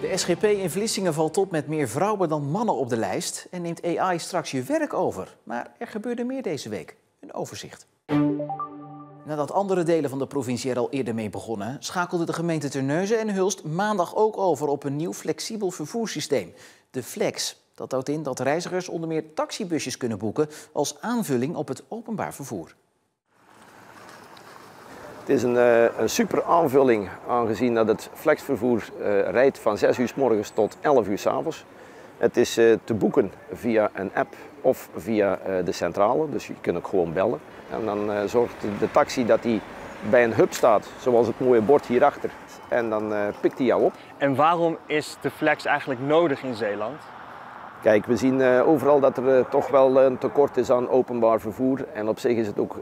De SGP in Vlissingen valt op met meer vrouwen dan mannen op de lijst en neemt AI straks je werk over. Maar er gebeurde meer deze week. Een overzicht. Nadat andere delen van de provincie er al eerder mee begonnen, schakelde de gemeente Terneuzen en Hulst maandag ook over op een nieuw flexibel vervoerssysteem, de Flex. Dat houdt in dat reizigers onder meer taxibusjes kunnen boeken als aanvulling op het openbaar vervoer. Het is een super aanvulling, aangezien dat het flexvervoer rijdt van 6 uur 's morgens tot 11 uur 's avonds. Het is te boeken via een app of via de centrale, dus je kunt ook gewoon bellen. En dan zorgt de taxi dat hij bij een hub staat, zoals het mooie bord hierachter. En dan pikt hij jou op. En waarom is de Flex eigenlijk nodig in Zeeland? Kijk, we zien overal dat er toch wel een tekort is aan openbaar vervoer. En op zich is het ook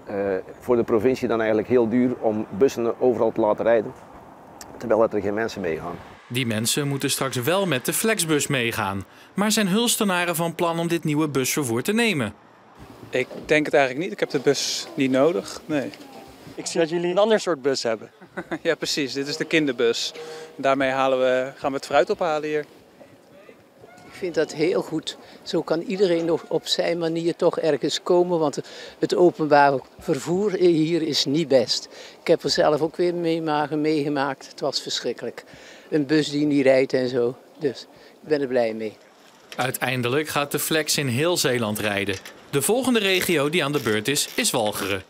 voor de provincie dan eigenlijk heel duur om bussen overal te laten rijden, terwijl er geen mensen meegaan. Die mensen moeten straks wel met de Flexbus meegaan. Maar zijn Hulstenaren van plan om dit nieuwe busvervoer te nemen? Ik denk het eigenlijk niet. Ik heb de bus niet nodig. Nee. Ik zie dat jullie een ander soort bus hebben. Ja, precies. Dit is de kinderbus. Daarmee gaan we het fruit ophalen hier. Ik vind dat heel goed. Zo kan iedereen nog op zijn manier toch ergens komen, want het openbaar vervoer hier is niet best. Ik heb er zelf ook weer meegemaakt. Het was verschrikkelijk. Een bus die niet rijdt en zo. Dus ik ben er blij mee. Uiteindelijk gaat de Flex in heel Zeeland rijden. De volgende regio die aan de beurt is Walcheren.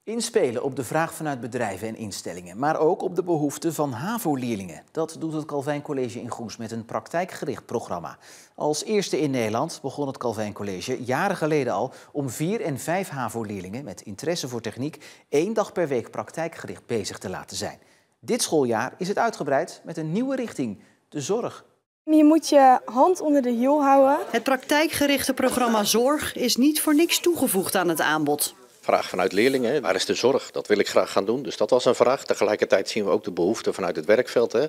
Inspelen op de vraag vanuit bedrijven en instellingen, maar ook op de behoeften van HAVO-leerlingen. Dat doet het Calvijn College in Goes met een praktijkgericht programma. Als eerste in Nederland begon het Calvijn College jaren geleden al om 4 en 5 HAVO-leerlingen met interesse voor techniek 1 dag per week praktijkgericht bezig te laten zijn. Dit schooljaar is het uitgebreid met een nieuwe richting, de zorg. Je moet je hand onder de hiel houden. Het praktijkgerichte programma Zorg is niet voor niks toegevoegd aan het aanbod. Vraag vanuit leerlingen, waar is de zorg? Dat wil ik graag gaan doen, dus dat was een vraag. Tegelijkertijd zien we ook de behoefte vanuit het werkveld. Hè.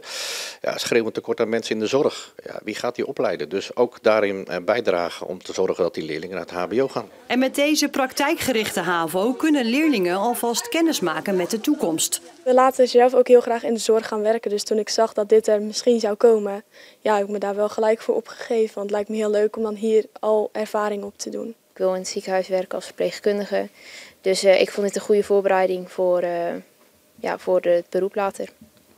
Ja, schreeuwend tekort aan mensen in de zorg. Ja, wie gaat die opleiden? Dus ook daarin bijdragen om te zorgen dat die leerlingen naar het hbo gaan. En met deze praktijkgerichte HAVO kunnen leerlingen alvast kennis maken met de toekomst. We laten zelf ook heel graag in de zorg gaan werken. Dus toen ik zag dat dit er misschien zou komen, ja, heb ik me daar wel gelijk voor opgegeven. Want het lijkt me heel leuk om dan hier al ervaring op te doen. Ik wil in het ziekenhuis werken als verpleegkundige. Dus ik vond dit een goede voorbereiding voor het beroep later.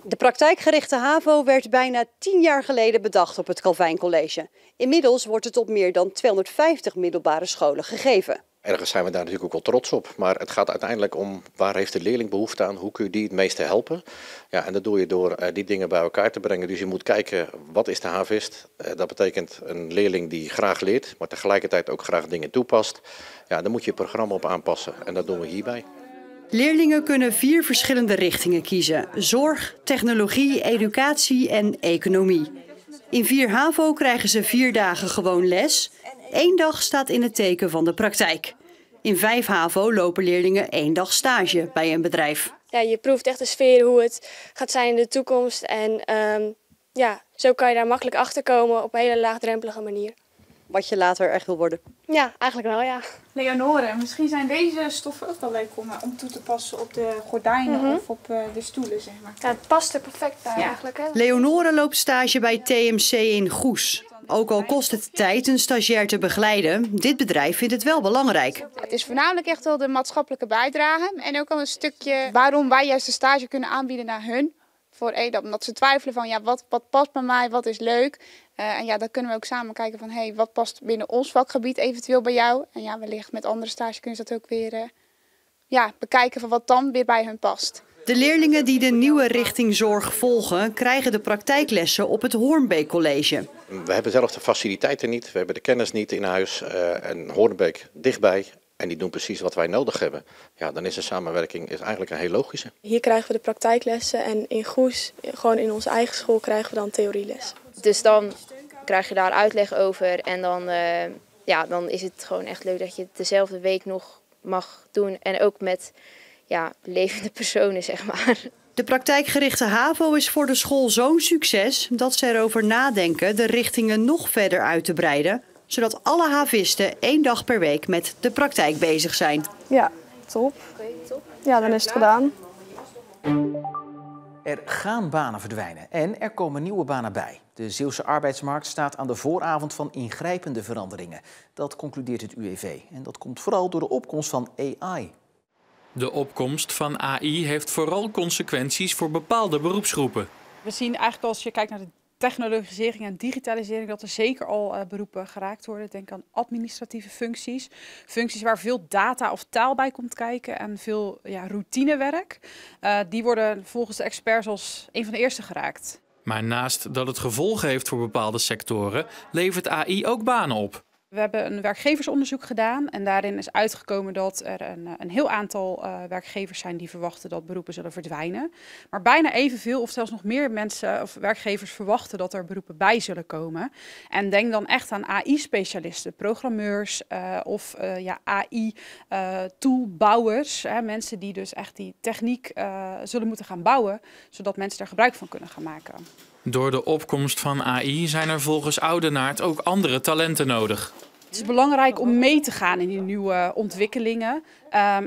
De praktijkgerichte HAVO werd bijna 10 jaar geleden bedacht op het Calvijn College. Inmiddels wordt het op meer dan 250 middelbare scholen gegeven. Ergens zijn we daar natuurlijk ook wel trots op, maar het gaat uiteindelijk om waar heeft de leerling behoefte aan, hoe kun je die het meeste helpen. Ja, en dat doe je door die dingen bij elkaar te brengen. Dus je moet kijken, wat is de havist? Dat betekent een leerling die graag leert, maar tegelijkertijd ook graag dingen toepast. Ja, dan moet je je programma op aanpassen en dat doen we hierbij. Leerlingen kunnen 4 verschillende richtingen kiezen: zorg, technologie, educatie en economie. In 4 HAVO krijgen ze 4 dagen gewoon les. 1 dag staat in het teken van de praktijk. In 5 HAVO lopen leerlingen 1 dag stage bij een bedrijf. Ja, je proeft echt de sfeer, hoe het gaat zijn in de toekomst. En zo kan je daar makkelijk achter komen op een hele laagdrempelige manier. Wat je later echt wil worden? Ja, eigenlijk wel, ja. Leonore, misschien zijn deze stoffen ook wel leuk om toe te passen op de gordijnen of op de stoelen, zeg maar. Ja, het past er perfect bij eigenlijk. Hè? Leonore loopt stage bij TMC in Goes. Ook al kost het tijd een stagiair te begeleiden, dit bedrijf vindt het wel belangrijk. Het is voornamelijk echt wel de maatschappelijke bijdrage en ook al een stukje waarom wij juist de stage kunnen aanbieden naar hun. Omdat ze twijfelen van wat past bij mij, wat is leuk. En dan kunnen we ook samen kijken van wat past binnen ons vakgebied eventueel bij jou. En wellicht met andere stages kunnen ze dat ook weer bekijken van wat dan weer bij hun past. De leerlingen die de nieuwe richting zorg volgen, krijgen de praktijklessen op het Hoornbeek College. We hebben zelf de faciliteiten niet, we hebben de kennis niet in huis en Hoornbeek dichtbij. En die doen precies wat wij nodig hebben. Ja, dan is de samenwerking eigenlijk een heel logische. Hier krijgen we de praktijklessen en in Goes, gewoon in onze eigen school, krijgen we dan theorieles. Dus dan krijg je daar uitleg over en dan is het gewoon echt leuk dat je het dezelfde week nog mag doen. En ook met levende personen, zeg maar. De praktijkgerichte HAVO is voor de school zo'n succes dat ze erover nadenken de richtingen nog verder uit te breiden, zodat alle havisten 1 dag per week met de praktijk bezig zijn. Ja, top. Ja, dan is het gedaan. Er gaan banen verdwijnen en er komen nieuwe banen bij. De Zeeuwse arbeidsmarkt staat aan de vooravond van ingrijpende veranderingen. Dat concludeert het UWV. En dat komt vooral door de opkomst van AI. De opkomst van AI heeft vooral consequenties voor bepaalde beroepsgroepen. We zien eigenlijk als je kijkt naar de technologisering en digitalisering dat er zeker al beroepen geraakt worden. Denk aan administratieve functies. Functies waar veel data of taal bij komt kijken en veel routinewerk. Die worden volgens de experts als een van de eerste geraakt. Maar naast dat het gevolgen heeft voor bepaalde sectoren, levert AI ook banen op. We hebben een werkgeversonderzoek gedaan en daarin is uitgekomen dat er een heel aantal werkgevers zijn die verwachten dat beroepen zullen verdwijnen. Maar bijna evenveel of zelfs nog meer mensen of werkgevers verwachten dat er beroepen bij zullen komen. En denk dan echt aan AI-specialisten, programmeurs of AI-toolbouwers. Mensen die dus echt die techniek zullen moeten gaan bouwen, zodat mensen er gebruik van kunnen gaan maken. Door de opkomst van AI zijn er volgens Oudenaardt ook andere talenten nodig. Het is belangrijk om mee te gaan in die nieuwe ontwikkelingen.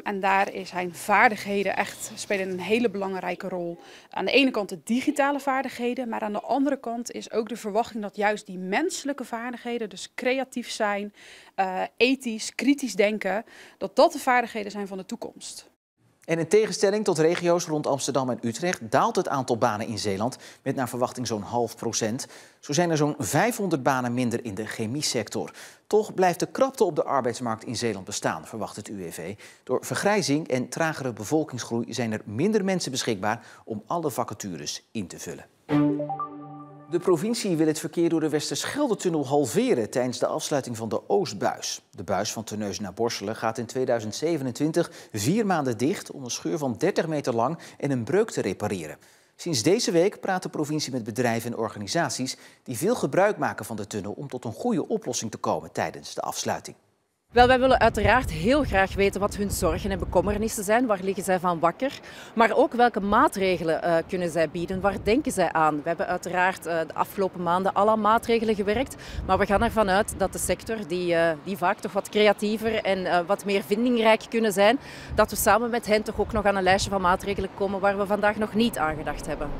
En daar zijn vaardigheden spelen een hele belangrijke rol. Aan de ene kant de digitale vaardigheden, maar aan de andere kant is ook de verwachting dat juist die menselijke vaardigheden, dus creatief zijn, ethisch, kritisch denken, dat de vaardigheden zijn van de toekomst. En in tegenstelling tot regio's rond Amsterdam en Utrecht daalt het aantal banen in Zeeland met naar verwachting zo'n 0,5%. Zo zijn er zo'n 500 banen minder in de chemiesector. Toch blijft de krapte op de arbeidsmarkt in Zeeland bestaan, verwacht het UWV. Door vergrijzing en tragere bevolkingsgroei zijn er minder mensen beschikbaar om alle vacatures in te vullen. De provincie wil het verkeer door de Westerschelde-tunnel halveren tijdens de afsluiting van de Oostbuis. De buis van Terneuzen naar Borselen gaat in 2027 4 maanden dicht om een scheur van 30 meter lang en een breuk te repareren. Sinds deze week praat de provincie met bedrijven en organisaties die veel gebruik maken van de tunnel om tot een goede oplossing te komen tijdens de afsluiting. Wel, wij willen uiteraard heel graag weten wat hun zorgen en bekommernissen zijn. Waar liggen zij van wakker? Maar ook welke maatregelen kunnen zij bieden? Waar denken zij aan? We hebben uiteraard de afgelopen maanden al aan maatregelen gewerkt. Maar we gaan ervan uit dat de sector, die vaak toch wat creatiever en wat meer vindingrijk kunnen zijn, dat we samen met hen toch ook nog aan een lijstje van maatregelen komen waar we vandaag nog niet aan gedacht hebben.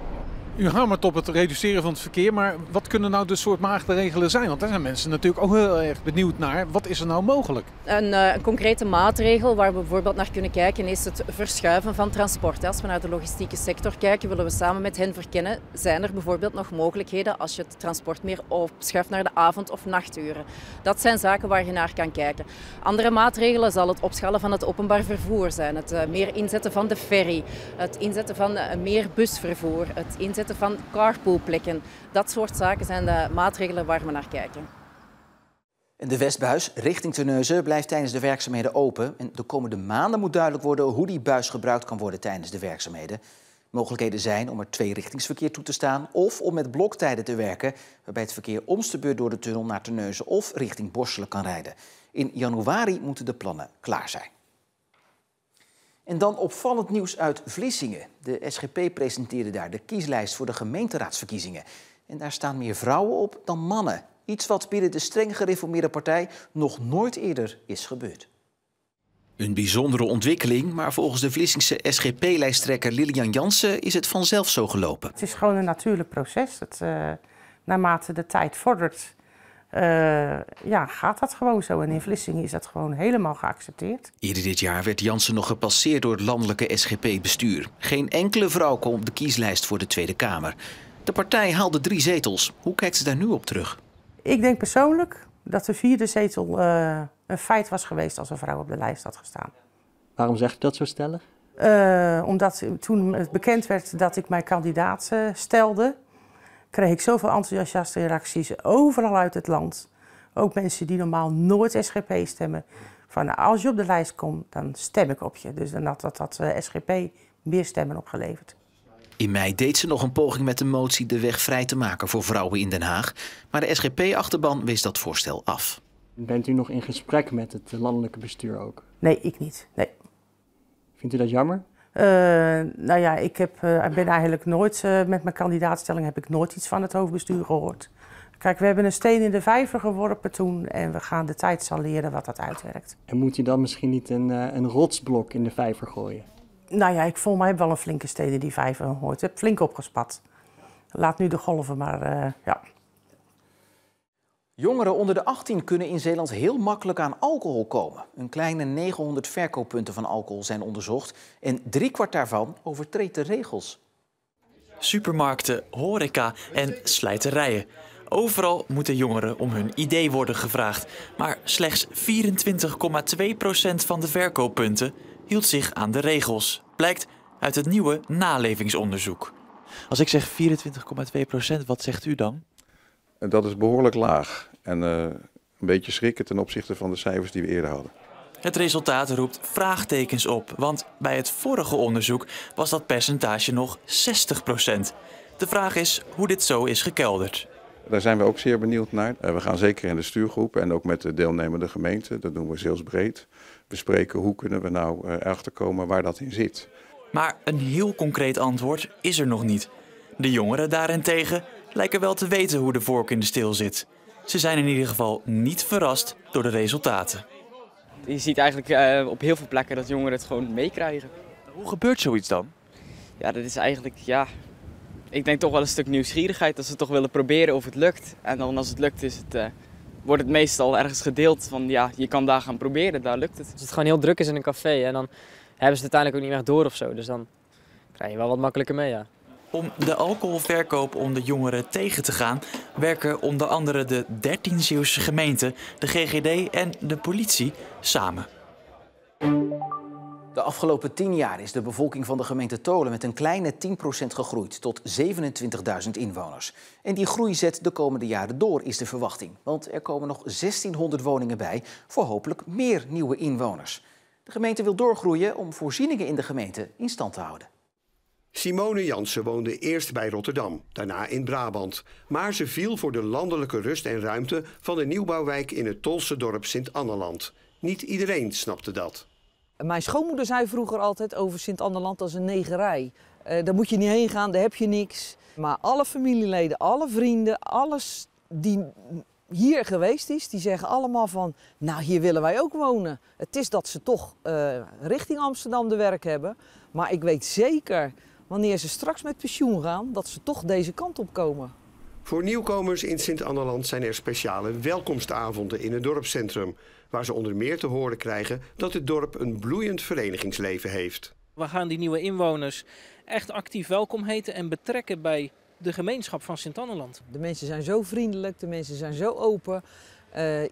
U hamert op het reduceren van het verkeer, maar wat kunnen nou de soort maatregelen zijn? Want daar zijn mensen natuurlijk ook heel erg benieuwd naar. Wat is er nou mogelijk? Een concrete maatregel waar we bijvoorbeeld naar kunnen kijken is het verschuiven van transport. Als we naar de logistieke sector kijken, willen we samen met hen verkennen, zijn er bijvoorbeeld nog mogelijkheden als je het transport meer opschuift naar de avond- of nachturen. Dat zijn zaken waar je naar kan kijken. Andere maatregelen zal het opschalen van het openbaar vervoer zijn. Het meer inzetten van de ferry, het inzetten van meer busvervoer, het inzetten van carpoolplekken. Dat soort zaken zijn de maatregelen waar we naar kijken. En de Westbuis richting Terneuzen blijft tijdens de werkzaamheden open. En de komende maanden moet duidelijk worden hoe die buis gebruikt kan worden tijdens de werkzaamheden. Mogelijkheden zijn om er tweerichtingsverkeer toe te staan of om met bloktijden te werken, waarbij het verkeer om's de beurt door de tunnel naar Terneuzen of richting Borselen kan rijden. In januari moeten de plannen klaar zijn. En dan opvallend nieuws uit Vlissingen. De SGP presenteerde daar de kieslijst voor de gemeenteraadsverkiezingen. En daar staan meer vrouwen op dan mannen. Iets wat binnen de streng gereformeerde partij nog nooit eerder is gebeurd. Een bijzondere ontwikkeling, maar volgens de Vlissingse SGP-lijsttrekker Lilian Jansen is het vanzelf zo gelopen. Het is gewoon een natuurlijk proces. Naarmate de tijd vordert, gaat dat gewoon zo. En in Vlissingen is dat gewoon helemaal geaccepteerd. Eerder dit jaar werd Jansen nog gepasseerd door het landelijke SGP-bestuur. Geen enkele vrouw kwam op de kieslijst voor de Tweede Kamer. De partij haalde 3 zetels. Hoe kijkt ze daar nu op terug? Ik denk persoonlijk dat de 4e zetel een feit was geweest als een vrouw op de lijst had gestaan. Waarom zeg je dat zo stellig? Omdat toen het bekend werd dat ik mijn kandidaat stelde, kreeg ik zoveel enthousiaste reacties overal uit het land. Ook mensen die normaal nooit SGP stemmen. Van als je op de lijst komt, dan stem ik op je. Dus dan had dat SGP meer stemmen opgeleverd. In mei deed ze nog een poging met de motie de weg vrij te maken voor vrouwen in Den Haag. Maar de SGP-achterban wees dat voorstel af. Bent u nog in gesprek met het landelijke bestuur ook? Nee, ik niet. Nee. Vindt u dat jammer? Ik ben eigenlijk nooit, met mijn kandidaatstelling heb ik nooit iets van het hoofdbestuur gehoord. Kijk, we hebben een steen in de vijver geworpen toen en we gaan de tijd zal leren wat dat uitwerkt. En moet u dan misschien niet een rotsblok in de vijver gooien? Nou ja, ik volgens mij heb wel een flinke steden die 5 hoort. Ik heb flink opgespat. Laat nu de golven maar, ja. Jongeren onder de 18 kunnen in Zeeland heel makkelijk aan alcohol komen. Een kleine 900 verkooppunten van alcohol zijn onderzocht en 3/4 daarvan overtreedt de regels. Supermarkten, horeca en slijterijen. Overal moeten jongeren om hun idee worden gevraagd. Maar slechts 24,2% van de verkooppunten hield zich aan de regels. Blijkt uit het nieuwe nalevingsonderzoek. Als ik zeg 24,2%, wat zegt u dan? Dat is behoorlijk laag en een beetje schrikken ten opzichte van de cijfers die we eerder hadden. Het resultaat roept vraagtekens op, want bij het vorige onderzoek was dat percentage nog 60%. De vraag is hoe dit zo is gekelderd. Daar zijn we ook zeer benieuwd naar. We gaan zeker in de stuurgroep en ook met de deelnemende gemeenten, dat doen we zielsbreed, bespreken hoe kunnen we nou erachter komen waar dat in zit. Maar een heel concreet antwoord is er nog niet. De jongeren daarentegen lijken wel te weten hoe de vork in de steel zit. Ze zijn in ieder geval niet verrast door de resultaten. Je ziet eigenlijk op heel veel plekken dat jongeren het gewoon meekrijgen. Hoe gebeurt zoiets dan? Ja, dat is eigenlijk, ik denk toch wel een stuk nieuwsgierigheid. Dat ze toch willen proberen of het lukt. En dan als het lukt wordt het meestal ergens gedeeld van ja, je kan daar gaan proberen, daar lukt het. Als het gewoon heel druk is in een café en dan hebben ze het uiteindelijk ook niet meer door of zo. Dus dan krijg je wel wat makkelijker mee, ja. Om de alcoholverkoop onder jongeren tegen te gaan, werken onder andere de 13 Zeeuwse gemeenten, de GGD en de politie samen. De afgelopen 10 jaar is de bevolking van de gemeente Tholen met een kleine 10% gegroeid tot 27.000 inwoners. En die groei zet de komende jaren door, is de verwachting. Want er komen nog 1600 woningen bij voor hopelijk meer nieuwe inwoners. De gemeente wil doorgroeien om voorzieningen in de gemeente in stand te houden. Simone Jansen woonde eerst bij Rotterdam, daarna in Brabant. Maar ze viel voor de landelijke rust en ruimte van de nieuwbouwwijk in het Tolse dorp Sint-Anneland. Niet iedereen snapte dat. Mijn schoonmoeder zei vroeger altijd over Sint-Anneland als een negerij. Daar moet je niet heen gaan, daar heb je niks. Maar alle familieleden, alle vrienden, alles die hier geweest is, die zeggen allemaal van, nou hier willen wij ook wonen. Het is dat ze toch richting Amsterdam de werk hebben. Maar ik weet zeker, wanneer ze straks met pensioen gaan, dat ze toch deze kant op komen. Voor nieuwkomers in Sint-Anneland zijn er speciale welkomstavonden in het dorpscentrum, waar ze onder meer te horen krijgen dat het dorp een bloeiend verenigingsleven heeft. We gaan die nieuwe inwoners echt actief welkom heten en betrekken bij de gemeenschap van Sint-Anneland. De mensen zijn zo vriendelijk, de mensen zijn zo open.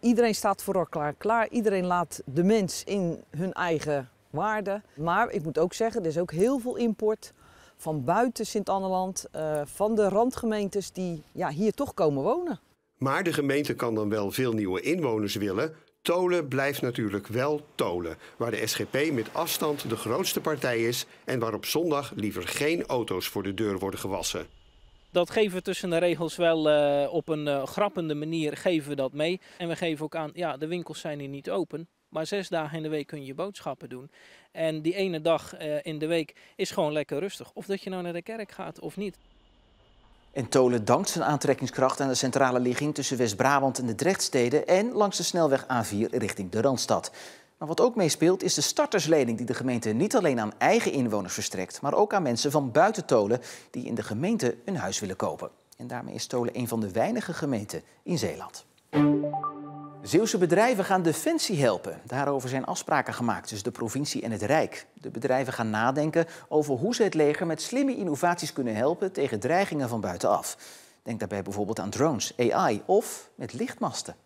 Iedereen staat voor elkaar klaar. Iedereen laat de mens in hun eigen waarde. Maar ik moet ook zeggen, er is ook heel veel import van buiten Sint-Anneland, van de randgemeentes die hier toch komen wonen. Maar de gemeente kan dan wel veel nieuwe inwoners willen. Tholen blijft natuurlijk wel Tholen, waar de SGP met afstand de grootste partij is en waar op zondag liever geen auto's voor de deur worden gewassen. Dat geven we tussen de regels wel op een grappende manier geven we dat mee. En we geven ook aan, ja, de winkels zijn hier niet open, maar 6 dagen in de week kun je boodschappen doen. En die ene dag in de week is gewoon lekker rustig. Of dat je nou naar de kerk gaat of niet. En Tholen dankt zijn aantrekkingskracht aan de centrale ligging tussen West-Brabant en de Drechtsteden en langs de snelweg A4 richting de Randstad. Maar wat ook meespeelt is de starterslening die de gemeente niet alleen aan eigen inwoners verstrekt, maar ook aan mensen van buiten Tholen die in de gemeente een huis willen kopen. En daarmee is Tholen een van de weinige gemeenten in Zeeland. Zeeuwse bedrijven gaan Defensie helpen. Daarover zijn afspraken gemaakt tussen de provincie en het Rijk. De bedrijven gaan nadenken over hoe ze het leger met slimme innovaties kunnen helpen tegen dreigingen van buitenaf. Denk daarbij bijvoorbeeld aan drones, AI of met lichtmasten.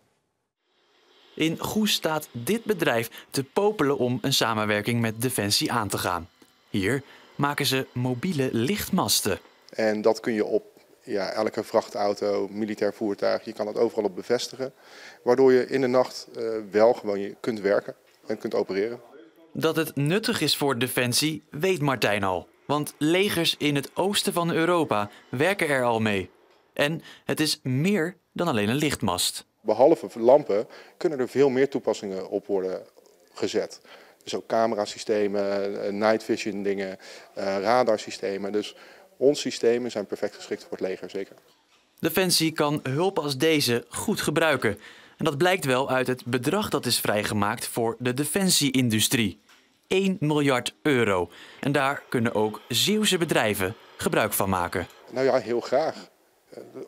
In Goes staat dit bedrijf te popelen om een samenwerking met Defensie aan te gaan. Hier maken ze mobiele lichtmasten. En dat kun je op elke vrachtauto, militair voertuig, je kan het overal op bevestigen. Waardoor je in de nacht wel gewoon kunt werken en kunt opereren. Dat het nuttig is voor Defensie weet Martijn al. Want legers in het oosten van Europa werken er al mee. En het is meer dan alleen een lichtmast. Behalve lampen kunnen er veel meer toepassingen op worden gezet. Dus ook camerasystemen, night vision dingen, radarsystemen. Dus onze systemen zijn perfect geschikt voor het leger, zeker. Defensie kan hulp als deze goed gebruiken. En dat blijkt wel uit het bedrag dat is vrijgemaakt voor de defensie-industrie. 1 miljard euro. En daar kunnen ook Zeeuwse bedrijven gebruik van maken. Nou ja, heel graag.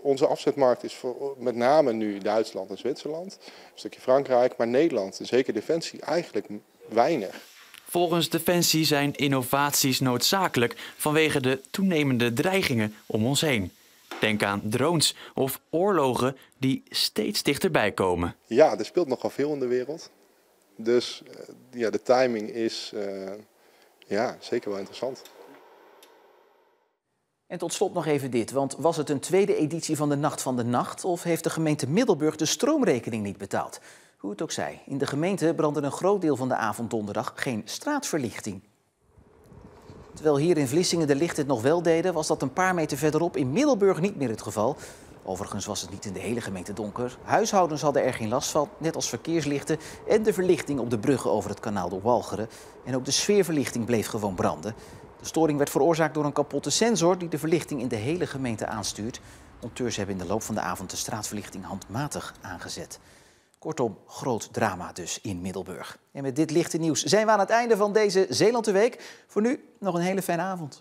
Onze afzetmarkt is met name nu Duitsland en Zwitserland, een stukje Frankrijk, maar Nederland, en zeker Defensie, eigenlijk weinig. Volgens Defensie zijn innovaties noodzakelijk vanwege de toenemende dreigingen om ons heen. Denk aan drones of oorlogen die steeds dichterbij komen. Ja, er speelt nogal veel in de wereld. Dus ja, de timing is zeker wel interessant. En tot slot nog even dit, want was het een tweede editie van de Nacht van de Nacht of heeft de gemeente Middelburg de stroomrekening niet betaald? Hoe het ook zij, in de gemeente brandde een groot deel van de avond donderdag geen straatverlichting. Terwijl hier in Vlissingen de lichten het nog wel deden, was dat een paar meter verderop in Middelburg niet meer het geval. Overigens was het niet in de hele gemeente donker. Huishoudens hadden er geen last van, net als verkeerslichten en de verlichting op de bruggen over het kanaal door Walcheren. En ook de sfeerverlichting bleef gewoon branden. De storing werd veroorzaakt door een kapotte sensor die de verlichting in de hele gemeente aanstuurt. Monteurs hebben in de loop van de avond de straatverlichting handmatig aangezet. Kortom, groot drama dus in Middelburg. En met dit lichte nieuws zijn we aan het einde van deze Zeeland de Week. Voor nu nog een hele fijne avond.